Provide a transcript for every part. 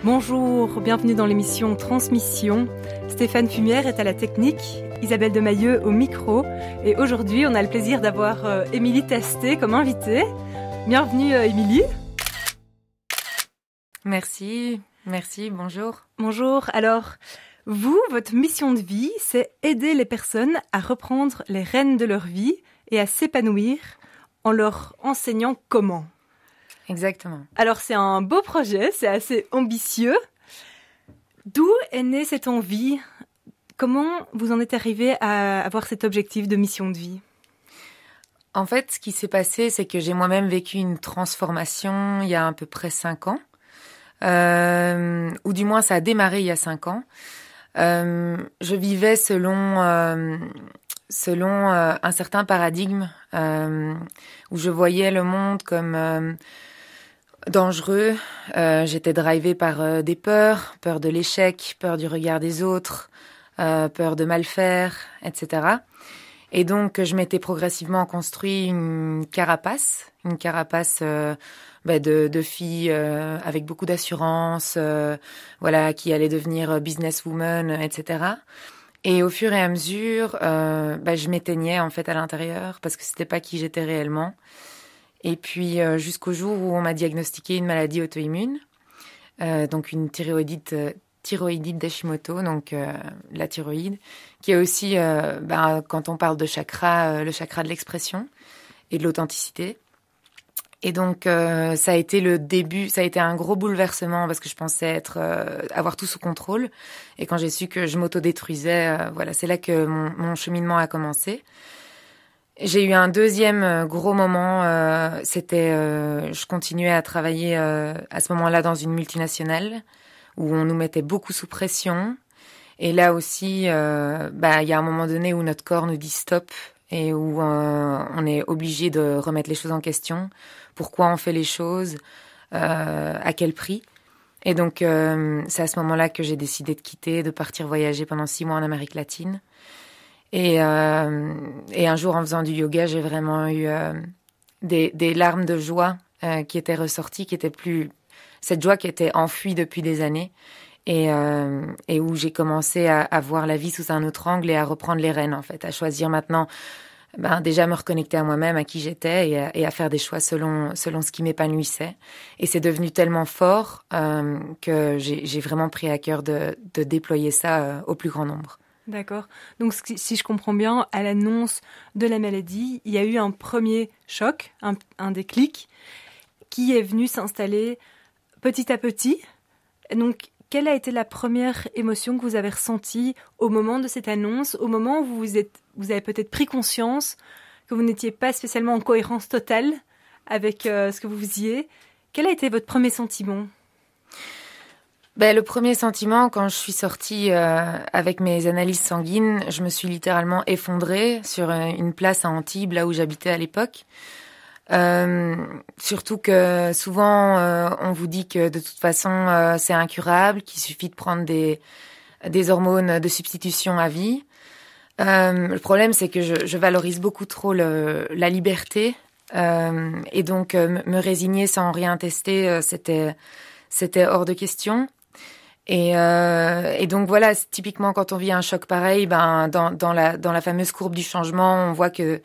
Bonjour, bienvenue dans l'émission Transmission. Stéphane Fumière est à la technique, Isabelle Demailleux au micro. Et aujourd'hui, on a le plaisir d'avoir Émilie Tastet comme invitée. Bienvenue Émilie. Merci, bonjour. Bonjour, alors vous, votre mission de vie, c'est aider les personnes à reprendre les rênes de leur vie et à s'épanouir en leur enseignant comment. Exactement. Alors c'est un beau projet, c'est assez ambitieux. D'où est née cette envie ? Comment vous en êtes arrivé à avoir cet objectif de mission de vie ? En fait, ce qui s'est passé, c'est que j'ai moi-même vécu une transformation il y a à peu près 5 ans. Ou du moins ça a démarré il y a 5 ans. Je vivais selon un certain paradigme où je voyais le monde comme dangereux. J'étais drivée par des peurs de l'échec, peur du regard des autres, peur de mal faire, etc. Et donc je m'étais progressivement construit une carapace de fille avec beaucoup d'assurance, qui allait devenir businesswoman, etc. Et au fur et à mesure, je m'éteignais en fait à l'intérieur parce que c'était pas qui j'étais réellement. Et puis jusqu'au jour où on m'a diagnostiqué une maladie auto-immune, donc une thyroïdite d'Hashimoto, donc la thyroïde, qui est aussi, quand on parle de chakra, le chakra de l'expression et de l'authenticité. Et donc ça a été le début, ça a été un gros bouleversement parce que je pensais avoir tout sous contrôle. Et quand j'ai su que je m'autodétruisais, c'est là que mon cheminement a commencé. J'ai eu un deuxième gros moment, je continuais à travailler à ce moment-là dans une multinationale où on nous mettait beaucoup sous pression. Et là aussi, il y a un moment donné où notre corps nous dit stop et où on est obligé de remettre les choses en question. Pourquoi on fait les choses, à quel prix. Et donc, c'est à ce moment-là que j'ai décidé de quitter, de partir voyager pendant 6 mois en Amérique latine. Et un jour, en faisant du yoga, j'ai vraiment eu des larmes de joie qui étaient ressorties, cette joie qui était enfouie depuis des années, et où j'ai commencé à voir la vie sous un autre angle et à reprendre les rênes, en fait, à choisir maintenant, déjà me reconnecter à moi-même, à qui j'étais, et à faire des choix selon ce qui m'épanouissait. Et c'est devenu tellement fort que j'ai vraiment pris à cœur de déployer ça au plus grand nombre. D'accord. Donc, si je comprends bien, à l'annonce de la maladie, il y a eu un premier choc, un déclic, qui est venu s'installer petit à petit. Donc, quelle a été la première émotion que vous avez ressentie au moment de cette annonce, au moment où vous avez peut-être pris conscience que vous n'étiez pas spécialement en cohérence totale avec ce que vous faisiez ? Quel a été votre premier sentiment ? Le premier sentiment, quand je suis sortie avec mes analyses sanguines, je me suis littéralement effondrée sur une place à Antibes, là où j'habitais à l'époque. Surtout que souvent, on vous dit que de toute façon, c'est incurable, qu'il suffit de prendre des hormones de substitution à vie. Le problème, c'est que je valorise beaucoup trop la liberté. Et donc, me résigner sans rien tester, c'était hors de question. Et donc voilà, typiquement quand on vit un choc pareil, dans la fameuse courbe du changement, on voit que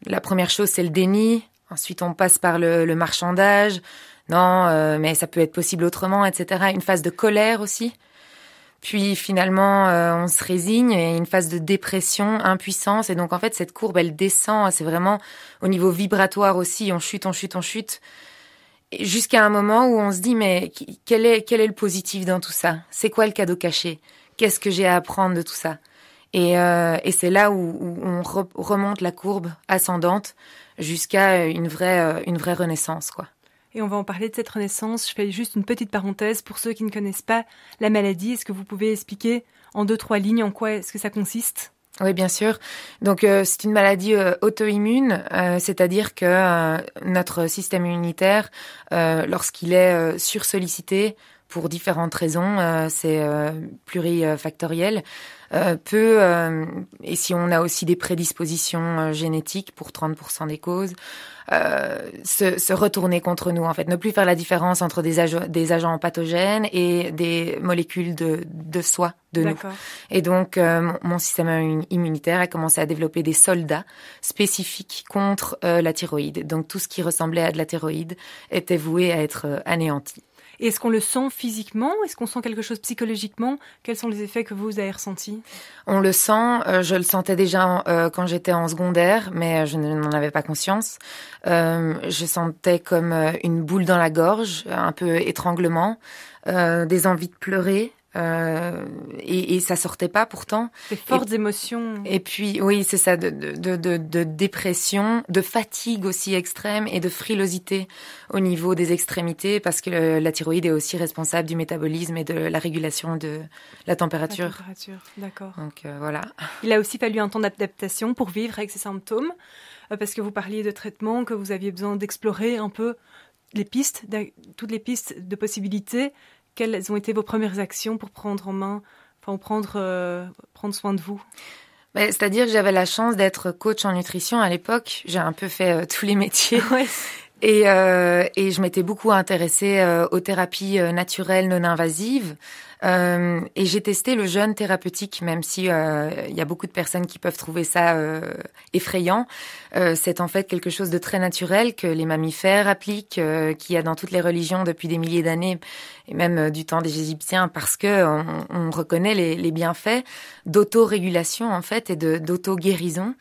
la première chose c'est le déni, ensuite on passe par le marchandage, non mais ça peut être possible autrement, etc. Une phase de colère aussi, puis finalement on se résigne et une phase de dépression, impuissance, et donc en fait cette courbe elle descend, c'est vraiment au niveau vibratoire aussi, on chute. Jusqu'à un moment où on se dit mais quel est le positif dans tout ça ? C'est quoi le cadeau caché ? Qu'est-ce que j'ai à apprendre de tout ça ? Et c'est là où on remonte la courbe ascendante jusqu'à une vraie renaissance, quoi. Et on va en parler de cette renaissance. Je fais juste une petite parenthèse pour ceux qui ne connaissent pas la maladie. Est-ce que vous pouvez expliquer en 2-3 lignes en quoi est-ce que ça consiste ? Oui, bien sûr. Donc, c'est une maladie auto-immune, c'est-à-dire que notre système immunitaire, lorsqu'il est sursollicité pour différentes raisons, c'est plurifactoriel, et si on a aussi des prédispositions génétiques pour 30% des causes, se retourner contre nous, en fait. Ne plus faire la différence entre des agents pathogènes et des molécules de soi, de nous. Et donc, mon système immunitaire a commencé à développer des soldats spécifiques contre la thyroïde. Donc, tout ce qui ressemblait à de la thyroïde était voué à être anéanti. Et est-ce qu'on le sent physiquement? Est-ce qu'on sent quelque chose psychologiquement? Quels sont les effets que vous avez ressentis? On le sent. Je le sentais déjà quand j'étais en secondaire, mais je n'en avais pas conscience. Je sentais comme une boule dans la gorge, un peu étranglement, des envies de pleurer. Et ça sortait pas pourtant. Des fortes émotions. Et puis oui, c'est ça, de dépression, de fatigue aussi extrême et de frilosité au niveau des extrémités, parce que la thyroïde est aussi responsable du métabolisme et de la régulation de la température. La température, d'accord. Donc voilà. Il a aussi fallu un temps d'adaptation pour vivre avec ces symptômes, parce que vous parliez de traitement, que vous aviez besoin d'explorer un peu toutes les pistes de possibilités. Quelles ont été vos premières actions pour prendre en main, prendre soin de vous? C'est-à-dire que j'avais la chance d'être coach en nutrition à l'époque. J'ai un peu fait tous les métiers. Ouais. Et je m'étais beaucoup intéressée aux thérapies naturelles non invasives. Et j'ai testé le jeûne thérapeutique, même si y a beaucoup de personnes qui peuvent trouver ça effrayant. C'est en fait quelque chose de très naturel que les mammifères appliquent, qu'il y a dans toutes les religions depuis des milliers d'années, et même du temps des Égyptiens, parce que on reconnaît les bienfaits d'autorégulation en fait et d'auto-guérison.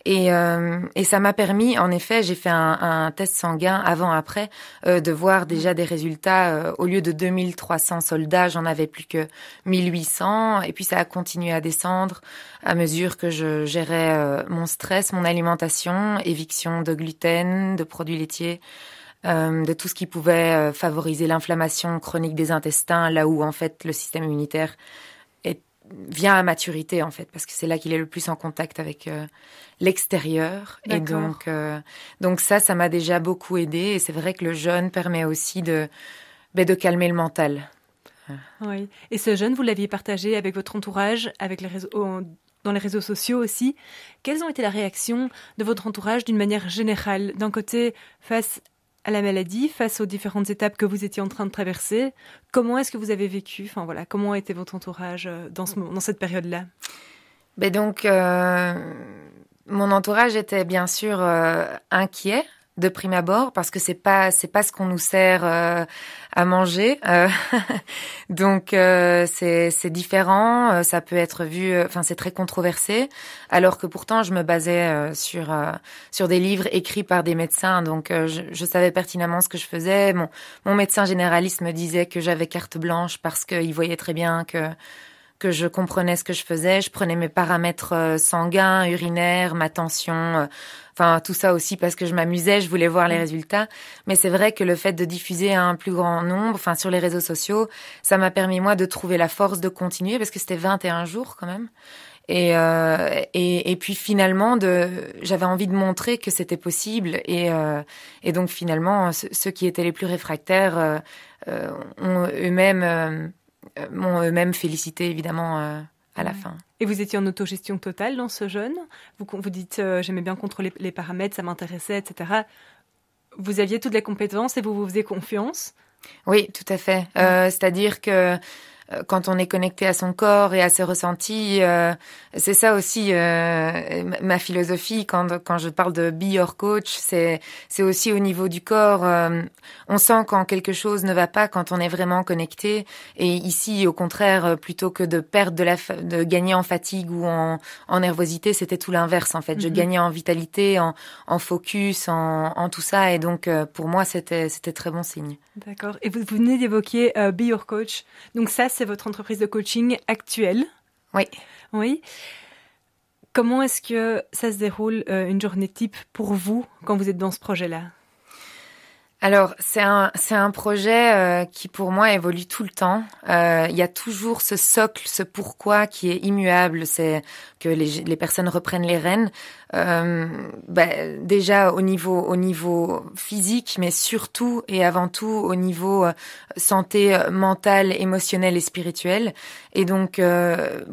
Et ça m'a permis, en effet, j'ai fait un test sanguin avant-après, de voir déjà des résultats. Au lieu de 2300 soldats, j'en avais plus que 1800. Et puis ça a continué à descendre à mesure que je gérais mon stress, mon alimentation, éviction de gluten, de produits laitiers, de tout ce qui pouvait favoriser l'inflammation chronique des intestins, là où en fait le système immunitaire vient à maturité en fait, parce que c'est là qu'il est le plus en contact avec l'extérieur. D'accord. Et donc ça m'a déjà beaucoup aidé. Et c'est vrai que le jeûne permet aussi de calmer le mental. Oui. Et ce jeûne, vous l'aviez partagé avec votre entourage, avec les réseaux, dans les réseaux sociaux aussi. Quelles ont été la réaction de votre entourage d'une manière générale? D'un côté, face à la maladie, face aux différentes étapes que vous étiez en train de traverser, comment est-ce que vous avez vécu? Enfin voilà, comment était votre entourage dans cette période-là? Mon entourage était bien sûr inquiet de prime abord, parce que c'est pas ce qu'on nous sert à manger. Donc c'est différent, ça peut être vu, c'est très controversé, alors que pourtant je me basais sur des livres écrits par des médecins, donc je savais pertinemment ce que je faisais. Mon médecin généraliste me disait que j'avais carte blanche parce qu'il voyait très bien que je comprenais ce que je faisais. Je prenais mes paramètres sanguins, urinaires, ma tension, tout ça aussi parce que je m'amusais, je voulais voir les résultats. Mais c'est vrai que le fait de diffuser à un plus grand nombre, sur les réseaux sociaux, ça m'a permis, moi, de trouver la force de continuer, parce que c'était 21 jours quand même. Et puis finalement, j'avais envie de montrer que c'était possible. Et donc finalement, ceux qui étaient les plus réfractaires m'ont eux-mêmes félicité, évidemment, à la fin. Et vous étiez en autogestion totale dans ce jeûne? Vous dites j'aimais bien contrôler les paramètres, ça m'intéressait, etc. Vous aviez toutes les compétences et vous vous faisiez confiance? Oui, tout à fait. C'est-à-dire que quand on est connecté à son corps et à ses ressentis, c'est ça aussi ma philosophie quand je parle de be your coach, c'est aussi au niveau du corps. On sent quand quelque chose ne va pas quand on est vraiment connecté. Et ici, au contraire, plutôt que de perdre de gagner en fatigue ou en nervosité, c'était tout l'inverse en fait. Je gagnais en vitalité, en focus, en tout ça. Et donc pour moi, c'était très bon signe. D'accord. Et vous venez d'évoquer Be Your Coach. Donc ça, c'est votre entreprise de coaching actuelle. Oui. Oui. Comment est-ce que ça se déroule une journée type pour vous quand vous êtes dans ce projet-là? Alors, c'est un projet qui, pour moi, évolue tout le temps. Il y a toujours ce socle, ce pourquoi qui est immuable, c'est que les personnes reprennent les rênes. déjà au niveau physique, mais surtout et avant tout au niveau santé mentale, émotionnelle et spirituelle. Et donc,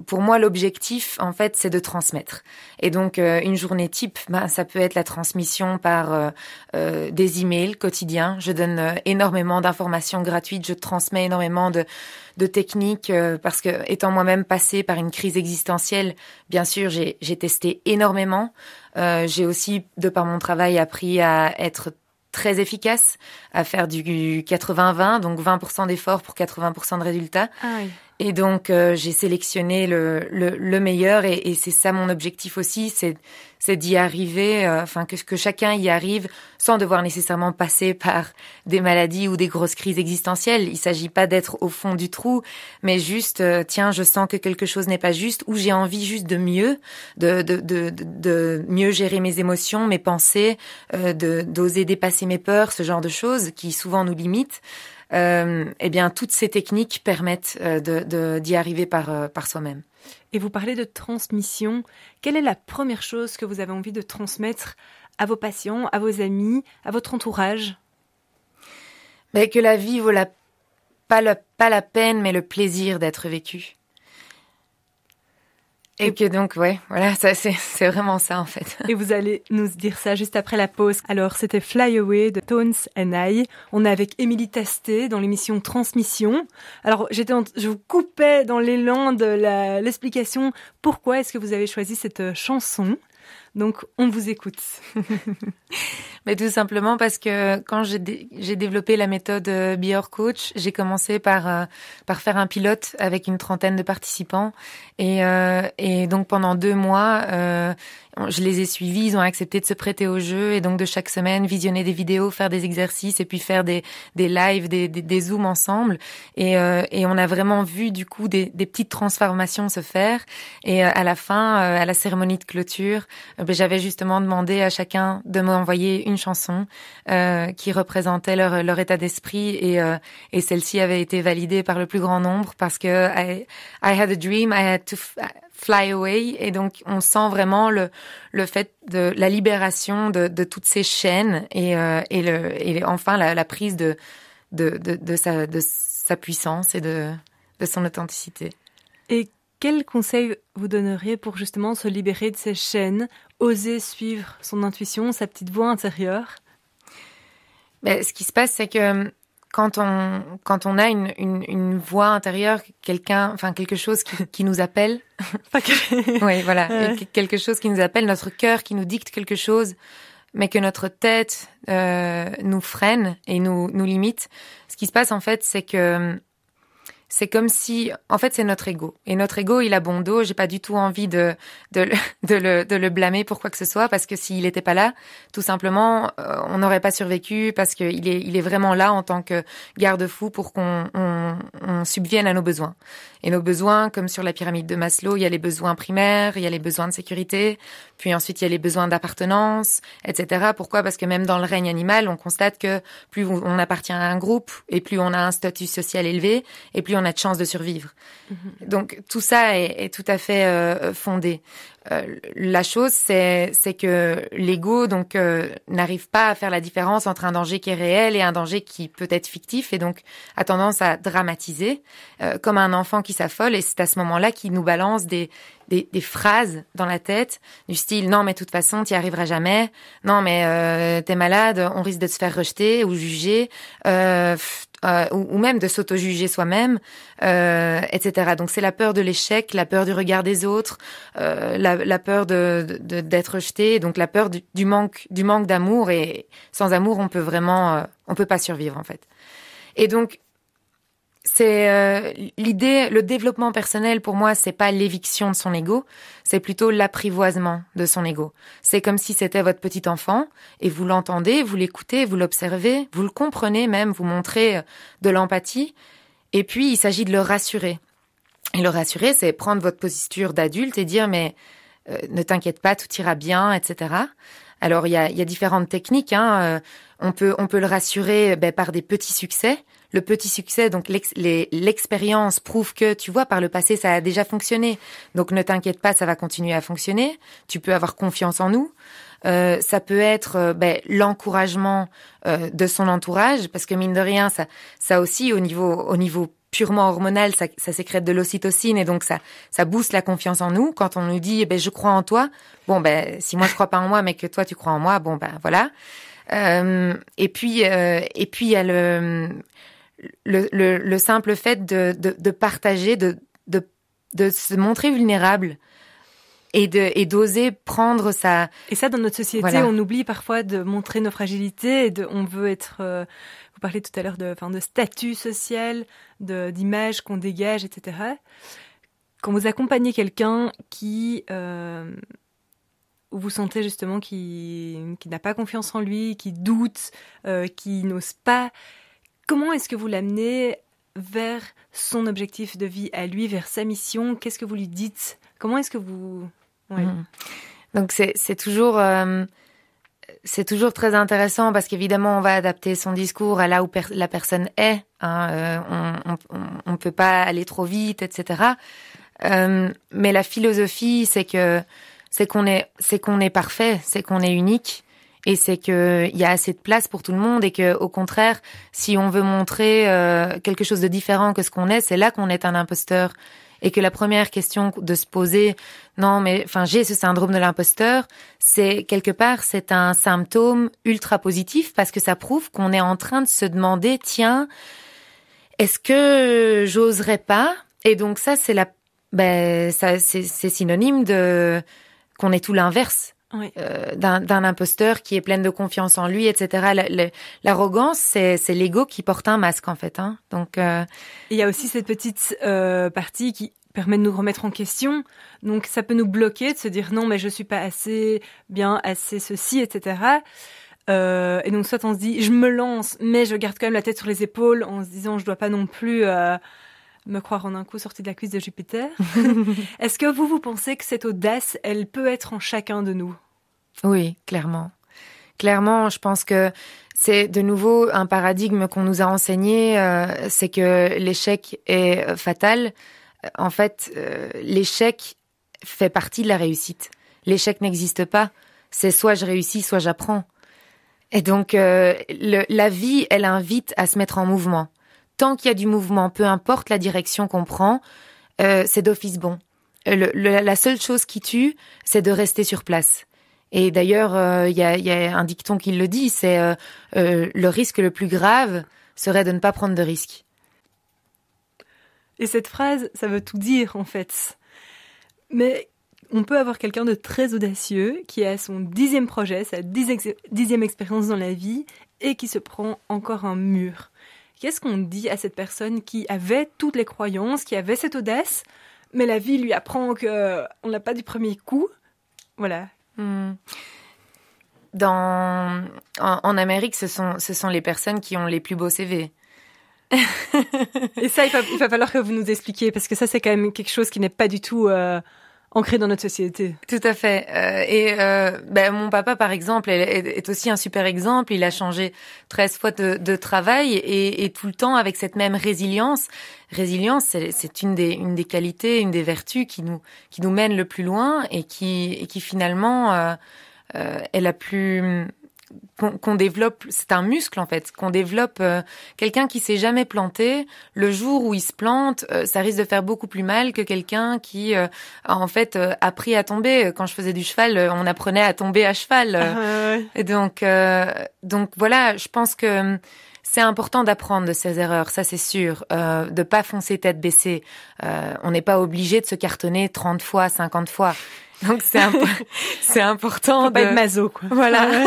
pour moi, l'objectif, en fait, c'est de transmettre. Et donc, une journée type, ça peut être la transmission par des emails quotidiens. Je donne énormément d'informations gratuites. Je transmets énormément de techniques parce que, étant moi-même passée par une crise existentielle, bien sûr, j'ai testé énormément. J'ai aussi, de par mon travail, appris à être très efficace, à faire du 80-20, donc 20% d'efforts pour 80% de résultats. Ah oui. Et donc, j'ai sélectionné le meilleur et c'est ça mon objectif aussi, c'est d'y arriver, que chacun y arrive sans devoir nécessairement passer par des maladies ou des grosses crises existentielles. Il s'agit pas d'être au fond du trou, mais juste, tiens, je sens que quelque chose n'est pas juste ou j'ai envie juste de mieux, de mieux gérer mes émotions, mes pensées, d'oser dépasser mes peurs, ce genre de choses qui souvent nous limitent. Eh bien, toutes ces techniques permettent d'y arriver par soi-même. Et vous parlez de transmission. Quelle est la première chose que vous avez envie de transmettre à vos patients, à vos amis, à votre entourage? Que la vie vaut pas la peine, mais le plaisir d'être vécue. Et que donc, voilà, ça, c'est vraiment ça, en fait. Et vous allez nous dire ça juste après la pause. Alors, c'était Fly Away de Tones and I. On est avec Émilie Tastet dans l'émission Transmission. Alors, je vous coupais dans l'élan de l'explication. Pourquoi est-ce que vous avez choisi cette chanson? Donc, on vous écoute. Mais tout simplement parce que quand j'ai développé la méthode Be Your Coach, j'ai commencé par faire un pilote avec une trentaine de participants. Et donc, pendant 2 mois, je les ai suivis, ils ont accepté de se prêter au jeu et donc de chaque semaine visionner des vidéos, faire des exercices et puis faire des lives, des zooms ensemble. Et on a vraiment vu du coup des petites transformations se faire. Et à la fin, à la cérémonie de clôture, j'avais justement demandé à chacun de m'envoyer une chanson qui représentait leur état d'esprit et celle-ci avait été validée par le plus grand nombre parce que I had a dream, I had to fly away et donc on sent vraiment le fait de la libération de toutes ces chaînes et enfin la prise de sa puissance et de son authenticité. Et quel conseil vous donneriez pour justement se libérer de ces chaînes, oser suivre son intuition, sa petite voix intérieure? Ce qui se passe, c'est que quand on a une voix intérieure, quelque chose qui nous appelle. Oui, voilà, quelque chose qui nous appelle, notre cœur qui nous dicte quelque chose, mais que notre tête nous freine et nous limite. Ce qui se passe en fait, c'est que c'est comme si, en fait, c'est notre ego. Et notre ego, il a bon dos. J'ai pas du tout envie de le blâmer pour quoi que ce soit, parce que s'il était pas là, tout simplement, on n'aurait pas survécu, parce que il est vraiment là en tant que garde-fou pour qu'on subvienne à nos besoins. Et nos besoins, comme sur la pyramide de Maslow, il y a les besoins primaires, il y a les besoins de sécurité, puis ensuite il y a les besoins d'appartenance, etc. Pourquoi? Parce que même dans le règne animal, on constate que plus on appartient à un groupe, et plus on a un statut social élevé, et plus on a de chances de survivre. Mm-hmm. Donc tout ça est tout à fait fondé. La chose, c'est que l'ego donc n'arrive pas à faire la différence entre un danger qui est réel et un danger qui peut être fictif et donc a tendance à dramatiser comme un enfant qui s'affole et c'est à ce moment-là qu'il nous balance des phrases dans la tête du style non mais de toute façon t'y arriveras jamais, non mais t'es malade, on risque de se faire rejeter ou juger ou même de s'auto-juger soi-même, etc. Donc c'est la peur de l'échec, la peur du regard des autres, la peur d'être rejeté, donc la peur du manque d'amour et sans amour on peut pas survivre en fait. Et donc c'est l'idée, le développement personnel pour moi, c'est pas l'éviction de son ego, c'est plutôt l'apprivoisement de son ego. C'est comme si c'était votre petit enfant et vous l'entendez, vous l'écoutez, vous l'observez, vous le comprenez même, vous montrez de l'empathie et puis il s'agit de le rassurer. Et le rassurer, c'est prendre votre posture d'adulte et dire mais ne t'inquiète pas, tout ira bien, etc. Alors il y a différentes techniques. On peut le rassurer par des petits succès, le petit succès, donc l'expérience prouve que, tu vois, par le passé, ça a déjà fonctionné. Donc ne t'inquiète pas, ça va continuer à fonctionner. Tu peux avoir confiance en nous. Ça peut être l'encouragement de son entourage, parce que mine de rien, ça aussi au niveau purement hormonal, ça sécrète de l'ocytocine et donc ça booste la confiance en nous. Quand on nous dit je crois en toi, si moi je crois pas en moi mais que toi tu crois en moi, voilà. Et puis il y a le simple fait de partager, de se montrer vulnérable. Et d'oser prendre ça. Et ça, dans notre société, voilà. On oublie parfois de montrer nos fragilités. On veut être. Vous parlez tout à l'heure de statut social, d'image qu'on dégage, etc. Quand vous accompagnez quelqu'un qui, où vous sentez justement qui n'a pas confiance en lui, qui doute, qui n'ose pas, comment est-ce que vous l'amenez vers son objectif de vie à lui, vers sa mission? Qu'est-ce que vous lui dites? Comment est-ce que vous... Ouais. Donc c'est toujours très intéressant parce qu'évidemment on va adapter son discours à là où la personne est. On peut pas aller trop vite, etc. Mais la philosophie c'est qu'on est parfait, c'est qu'on est unique et c'est que il y a assez de place pour tout le monde et que au contraire si on veut montrer quelque chose de différent que ce qu'on est, c'est là qu'on est un imposteur. Et que la première question de se poser, j'ai ce syndrome de l'imposteur, c'est quelque part, c'est un symptôme ultra positif parce que ça prouve qu'on est en train de se demander, tiens, est-ce que j'oserais pas? Et donc ça, c'est c'est synonyme de qu'on est tout l'inverse. Oui. D'un imposteur qui est plein de confiance en lui, etc. L'arrogance, c'est l'ego qui porte un masque en fait. Donc, il y a aussi cette petite partie qui permet de nous remettre en question. Donc, ça peut nous bloquer de se dire non, mais je suis pas assez bien, assez ceci, etc. Et donc, soit on se dit je me lance, mais je garde quand même la tête sur les épaules en se disant je dois pas non plus me croire en un coup sorti de la cuisse de Jupiter. Est-ce que vous pensez que cette audace, elle peut être en chacun de nous? Oui, clairement. Clairement, je pense que c'est de nouveau un paradigme qu'on nous a enseigné, c'est que l'échec est fatal. En fait, l'échec fait partie de la réussite. L'échec n'existe pas. C'est soit je réussis, soit j'apprends. Et donc, la vie, elle invite à se mettre en mouvement. Tant qu'il y a du mouvement, peu importe la direction qu'on prend, c'est d'office bon. La seule chose qui tue, c'est de rester sur place. Et d'ailleurs, il y a un dicton qui le dit, c'est le risque le plus grave serait de ne pas prendre de risque. Et cette phrase, ça veut tout dire en fait. Mais on peut avoir quelqu'un de très audacieux qui a son 10e projet, sa 10e expérience dans la vie et qui se prend encore un mur. Qu'est-ce qu'on dit à cette personne qui avait toutes les croyances, qui avait cette audace, mais la vie lui apprend qu'on l'a pas du premier coup? Voilà. En Amérique, ce sont les personnes qui ont les plus beaux CV. Et ça, il va falloir que vous nous expliquiez, parce que ça, c'est quand même quelque chose qui n'est pas du tout ancré dans notre société. Tout à fait. Mon papa, par exemple, est aussi un super exemple. Il a changé 13 fois de travail et tout le temps avec cette même résilience. Résilience, c'est une des qualités, une des vertus qui nous mène le plus loin et qui finalement est la plus qu'on développe, c'est un muscle en fait, qu'on développe. Quelqu'un qui s'est jamais planté, le jour où il se plante, ça risque de faire beaucoup plus mal que quelqu'un qui a en fait appris à tomber. Quand je faisais du cheval, on apprenait à tomber à cheval. Ouais. Et donc voilà, je pense que c'est important d'apprendre de ses erreurs, ça c'est sûr, de pas foncer tête baissée. On n'est pas obligé de se cartonner 30 fois, 50 fois. Donc c'est important. Faut pas être maso, quoi. Voilà.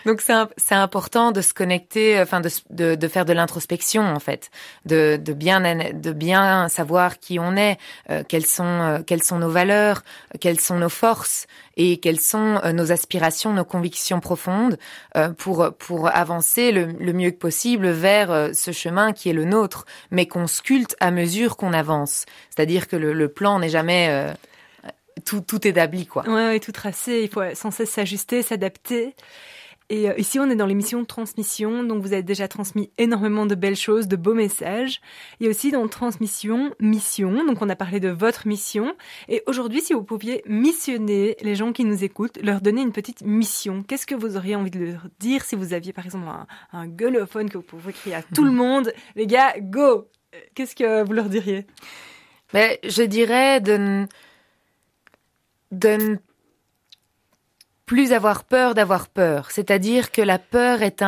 Donc c'est important de se connecter, enfin de faire de l'introspection en fait, de bien savoir qui on est, quelles sont nos valeurs, quelles sont nos forces et quelles sont nos aspirations, nos convictions profondes pour avancer le mieux que possible vers ce chemin qui est le nôtre, mais qu'on sculpte à mesure qu'on avance. C'est-à-dire que le plan n'est jamais tout établi, quoi. Ouais, tout tracé. Il faut sans cesse s'ajuster, s'adapter. Et ici, on est dans l'émission de transmission, donc vous avez déjà transmis énormément de belles choses, de beaux messages. Il y a aussi dans transmission, mission, donc on a parlé de votre mission. Et aujourd'hui, si vous pouviez missionner les gens qui nous écoutent, leur donner une petite mission, qu'est-ce que vous auriez envie de leur dire si vous aviez par exemple un gueulophone que vous pouvez crier à tout le monde, les gars, go! Qu'est-ce que vous leur diriez? Je dirais de ne plus avoir peur d'avoir peur. C'est-à-dire que la peur est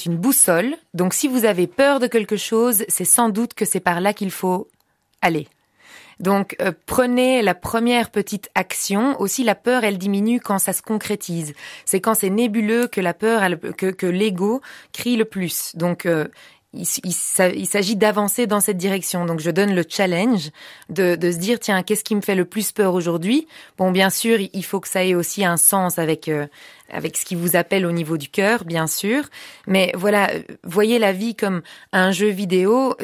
une boussole. Donc, si vous avez peur de quelque chose, c'est sans doute que c'est par là qu'il faut aller. Donc, prenez la première petite action. Aussi, la peur, elle diminue quand ça se concrétise. C'est quand c'est nébuleux que la peur, que l'ego crie le plus. Donc, il s'agit d'avancer dans cette direction. Donc, je donne le challenge de se dire, tiens, qu'est-ce qui me fait le plus peur aujourd'hui? Bon, bien sûr, il faut que ça ait aussi un sens avec ce qui vous appelle au niveau du cœur, bien sûr. Mais voilà, voyez la vie comme un jeu vidéo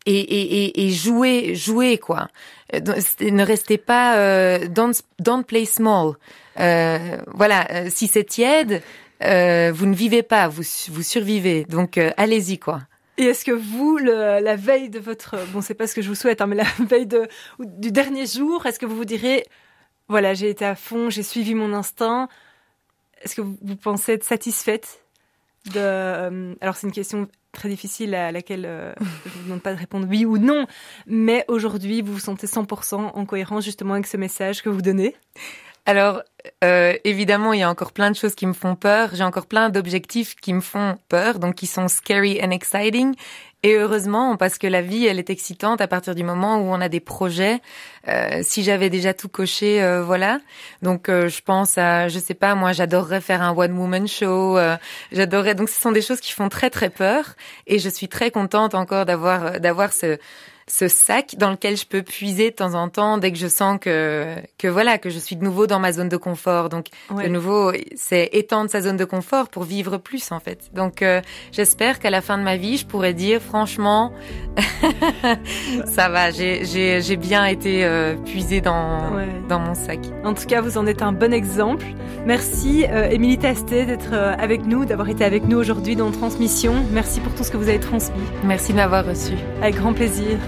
et jouez, quoi. Ne restez pas, don't play small. Voilà, si c'est tiède, vous ne vivez pas, vous survivez. Donc, allez-y, quoi. Et est-ce que vous, la veille de votre... Bon, c'est pas ce que je vous souhaite, hein, mais la veille du dernier jour, est-ce que vous vous direz, voilà, j'ai été à fond, j'ai suivi mon instinct. Est-ce que vous pensez être satisfaite alors, c'est une question très difficile à laquelle je vous demande pas de répondre oui ou non, mais aujourd'hui, vous vous sentez 100% en cohérence justement avec ce message que vous donnez? Alors, évidemment, il y a encore plein de choses qui me font peur. J'ai encore plein d'objectifs qui me font peur, donc qui sont scary and exciting. Et heureusement, parce que la vie, elle est excitante à partir du moment où on a des projets. Si j'avais déjà tout coché, voilà. Donc, je pense à, je sais pas, moi, j'adorerais faire un one-woman show. J'adorerais. Donc, ce sont des choses qui font très, très peur. Et je suis très contente encore d'avoir ce sac dans lequel je peux puiser de temps en temps dès que je sens que voilà, que je suis de nouveau dans ma zone de confort. Donc, de nouveau, c'est étendre sa zone de confort pour vivre plus, en fait. Donc, j'espère qu'à la fin de ma vie, je pourrais dire, franchement, ça va, j'ai bien été puisée dans mon sac. En tout cas, vous en êtes un bon exemple. Merci, Émilie Tastet, d'être avec nous, d'avoir été avec nous aujourd'hui dans Transmission. Merci pour tout ce que vous avez transmis. Merci de m'avoir reçue. Avec grand plaisir.